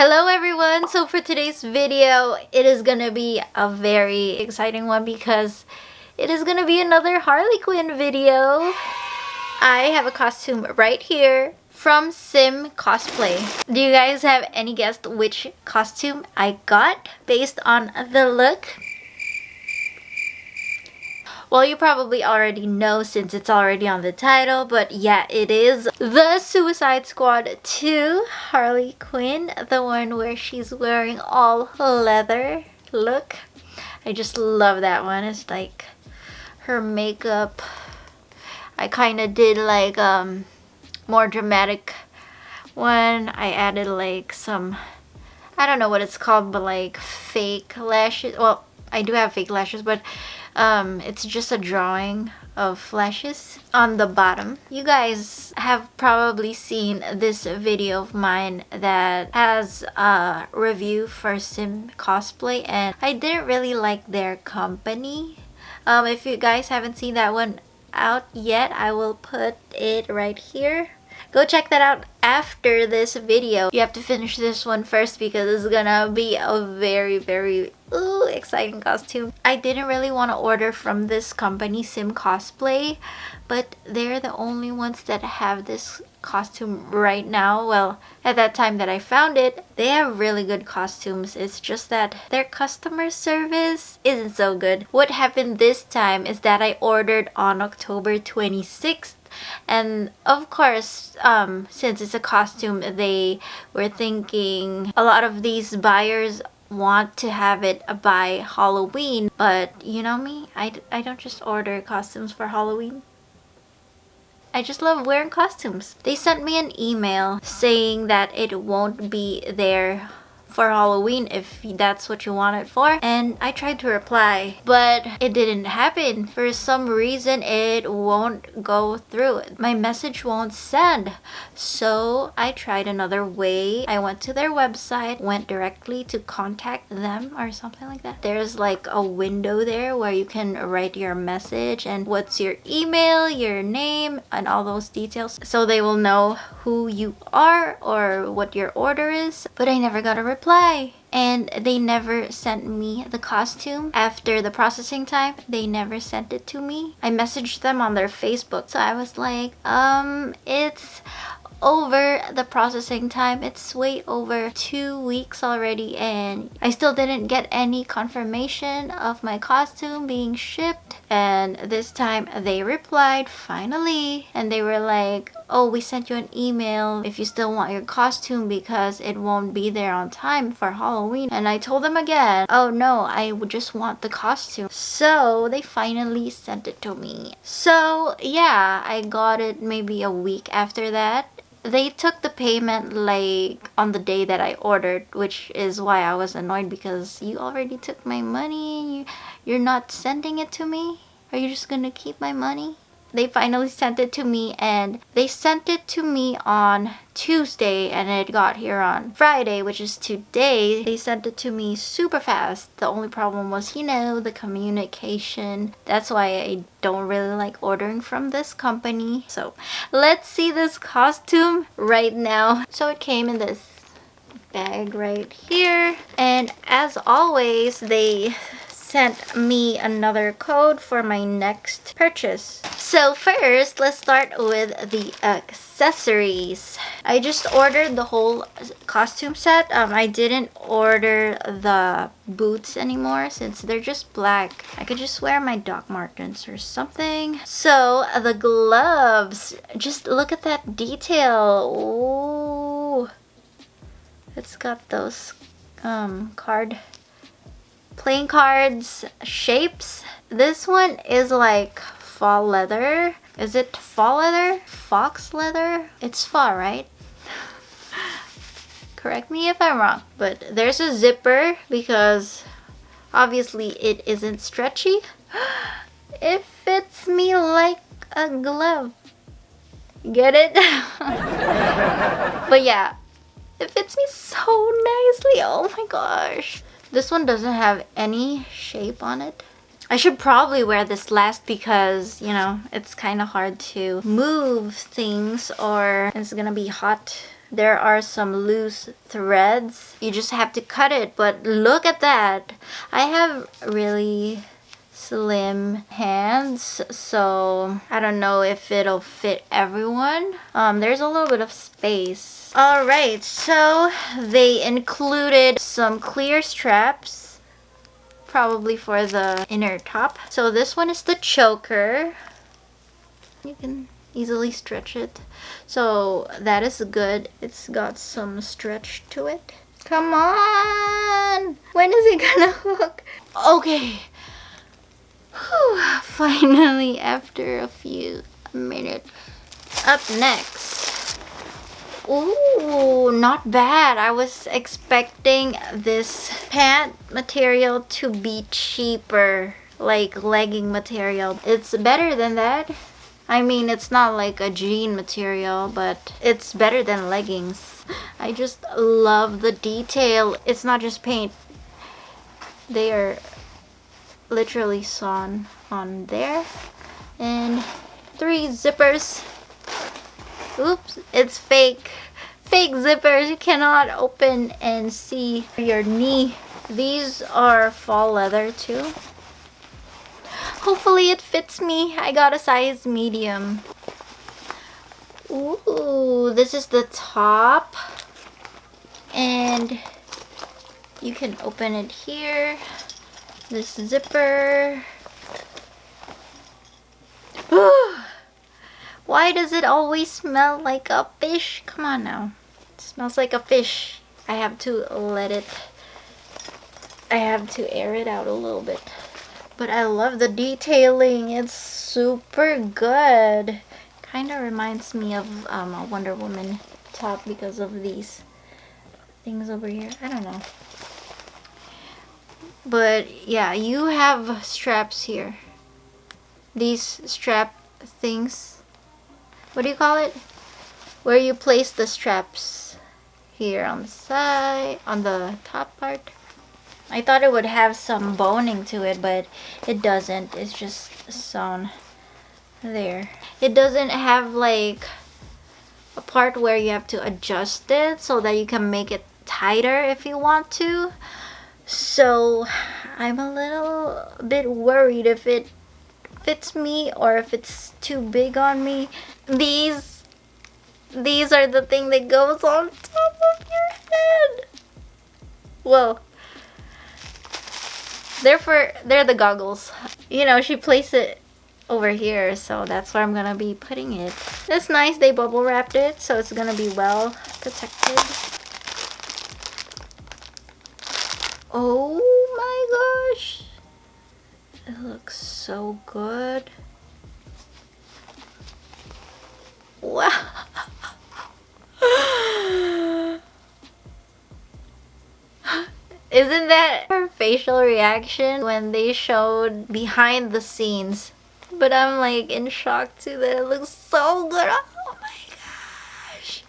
Hello everyone! So for today's video, it is gonna be a very exciting one because it is gonna be another Harley Quinn video. I have a costume right here from SimCosplay. Do you guys have any guess which costume I got based on the look? Well, you probably already know since it's already on the title, but yeah, it is the Suicide Squad 2 Harley Quinn, the one where she's wearing all leather look. I just love that one. It's like her makeup. I kind of did like more dramatic one. I added like some, I don't know what it's called, but like fake lashes. Well, I do have fake lashes, but it's just a drawing of lashes on the bottom. You guys have probably seen this video of mine that has a review for SimCosplay, and I didn't really like their company. If you guys haven't seen that one out yet, I will put it right here. Go check that out after this video. You have to finish this one first because it's gonna be a very exciting costume. I didn't really want to order from this company, SimCosplay, but they're the only ones that have this costume right now. Well, at that time that I found it, they have really good costumes. It's just that their customer service isn't so good. What happened this time is that I ordered on October 26th. And of course, since it's a costume, they were thinking a lot of these buyers want to have it by Halloween. But you know me, I don't just order costumes for Halloween. I just love wearing costumes. They sent me an email saying that it won't be there for Halloween if that's what you want it for, and I tried to reply, but it didn't happen. For some reason it won't go through. My message won't send. So I tried another way. I went to their website, went directly to contact them or something like that. There's like a window there where you can write your message and what's your email, your name, and all those details, so they will know who you are or what your order is. But I never got a reply, and they never sent me the costume after the processing time. They never sent it to me. I messaged them on their Facebook, so I was like, it's over the processing time. It's way over 2 weeks already, and I still didn't get any confirmation of my costume being shipped. And this time they replied finally, and they were like, oh, we sent you an email if you still want your costume because it won't be there on time for Halloween. And I told them again, oh no, I would just want the costume. So they finally sent it to me. So yeah, I got it maybe a week after that. They took the payment like on the day that I ordered, which is why I was annoyed, because you already took my money. You're not sending it to me? Are you just gonna keep my money? They finally sent it to me, and they sent it to me on Tuesday, and it got here on Friday, which is today. They sent it to me super fast. The only problem was, you know, the communication. That's why I don't really like ordering from this company. So let's see this costume right now. So it came in this bag right here, and as always, they sent me another code for my next purchase. So first, let's start with the accessories. I just ordered the whole costume set. I didn't order the boots anymore since they're just black. I could just wear my Doc Martens or something. So the gloves, just look at that detail. Ooh, it's got those playing cards shapes. This one is like fall leather. Is it fall leather? Fox leather? It's fall, right? Correct me if I'm wrong. But there's a zipper because obviously it isn't stretchy. It fits me like a glove. Get it? But yeah, it fits me so nicely. Oh my gosh. This one doesn't have any shape on it. I should probably wear this last because, you know, it's kind of hard to move things or it's gonna be hot there are some loose threads. You just have to cut it, but look at that. I have really slim hands, so I don't know if it'll fit everyone. There's a little bit of space. Alright, so they included some clear straps, probably for the inner top. So this one is the choker. You can easily stretch it. So that is good. It's got some stretch to it. Come on! When is it gonna hook? Okay. Whew, finally, after a few minutes. Up next. Ooh, not bad. I was expecting this pant material to be cheaper, like legging material. It's better than that. I mean, it's not like a jean material, but it's better than leggings. I just love the detail. It's not just paint. They are literally sewn on there. And 3 zippers. Oops, it's fake. Fake zippers. You cannot open and see your knee. These are fall leather too. Hopefully it fits me. I got a size medium. Ooh, this is the top. And you can open it here. This zipper. Why does it always smell like a fish? Come on now. It smells like a fish. I have to air it out a little bit. But I love the detailing. It's super good. Kind of reminds me of a Wonder Woman top because of these things over here. I don't know. But yeah, you have straps here. These strap things. What do you call it? Where you place the straps. Here on the side, on the top part. I thought it would have some boning to it, but it doesn't. It's just sewn there. It doesn't have like a part where you have to adjust it so that you can make it tighter if you want to. So I'm a little bit worried if it fits me or if it's too big on me. These are the thing that goes on top of your head. Well, they're the goggles. You know, she placed it over here, so that's where I'm gonna be putting it. It's nice they bubble wrapped it, so it's gonna be well protected. Oh my gosh, it looks so good. Wow. Isn't that her facial reaction when they showed behind the scenes? But I'm like in shock too that it looks so good. Oh my gosh.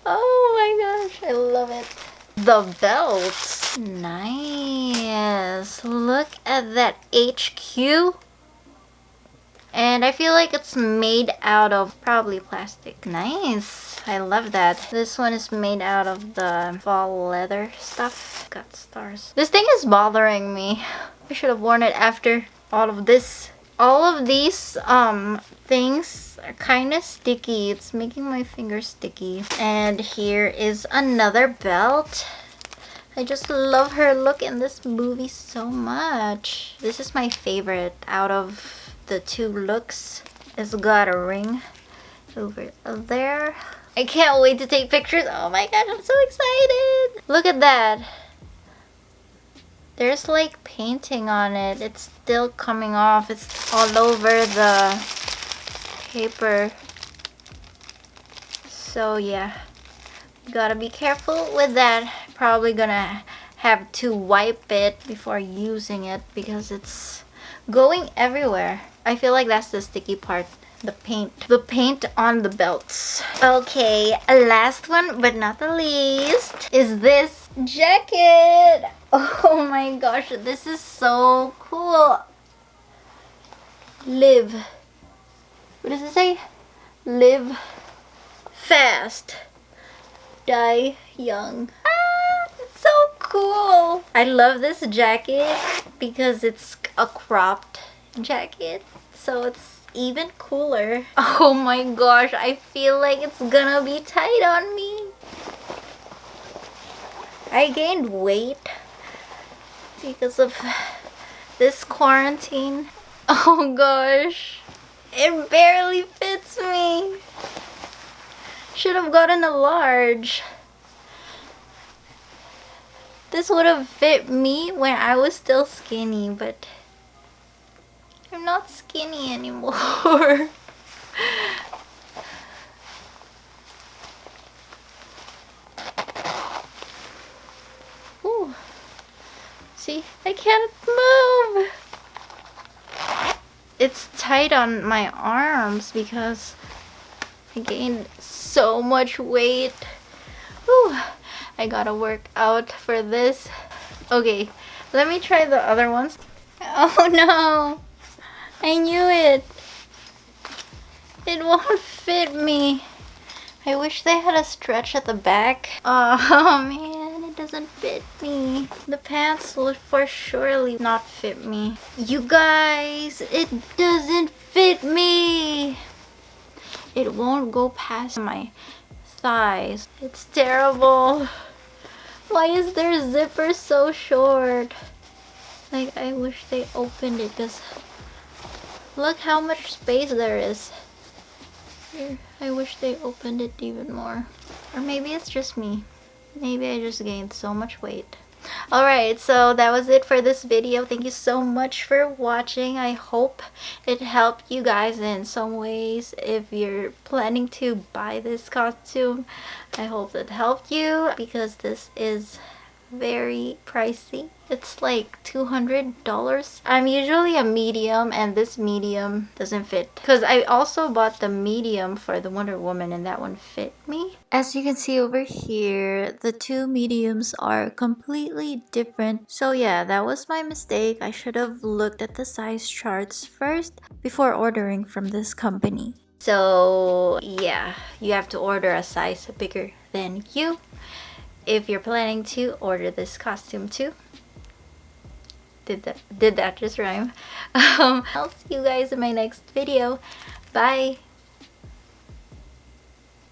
Oh my gosh, I love it. The belts. Nice. Look at that HQ. And I feel like it's made out of probably plastic. Nice. I love that. This one is made out of the fall leather stuff. Got stars. This thing is bothering me. I should have worn it after all of this. All of these things are kind of sticky. It's making my fingers sticky. And here is another belt. I just love her look in this movie so much. This is my favorite out of the 2 looks. It's got a ring over there. I can't wait to take pictures. Oh my gosh, I'm so excited. Look at that. There's like painting on it. It's still coming off. It's all over the paper. So yeah, gotta be careful with that. Probably gonna have to wipe it before using it because it's going everywhere. I feel like that's the sticky part. The paint on the belts. Okay, last one but not the least is this jacket. Oh my gosh, this is so cool. Live. What does it say? Live fast. die young. Ah, it's so cool. I love this jacket because it's a cropped jacket, so it's even cooler. Oh my gosh, I feel like it's gonna be tight on me. I gained weight because of this quarantine. Oh gosh, it barely fits me. Should have gotten a large. This would have fit me when I was still skinny, but I'm not skinny anymore. Ooh. See, I can't move. It's tight on my arms because I gained so much weight. Whew. I gotta work out for this. Okay, let me try the other ones. Oh no, I knew it. It won't fit me. I wish they had a stretch at the back. Oh man, it doesn't fit me. The pants will for surely not fit me. You guys, it doesn't fit me. It won't go past my thighs. It's terrible. Why is their zipper so short? Like, I wish they opened it because look how much space there is. Here, I wish they opened it even more. Or maybe it's just me. Maybe I just gained so much weight. Alright, so that was it for this video. Thank you so much for watching. I hope it helped you guys in some ways. If you're planning to buy this costume, I hope it helped you because this is very pricey. It's like $200. I'm usually a medium and this medium doesn't fit because I also bought the medium for the Wonder Woman and that one fit me. As you can see over here, the two mediums are completely different. So yeah, that was my mistake. I should have looked at the size charts first before ordering from this company. So yeah, you have to order a size bigger than you if you're planning to order this costume too. Did that just rhyme? I'll see you guys in my next video. Bye.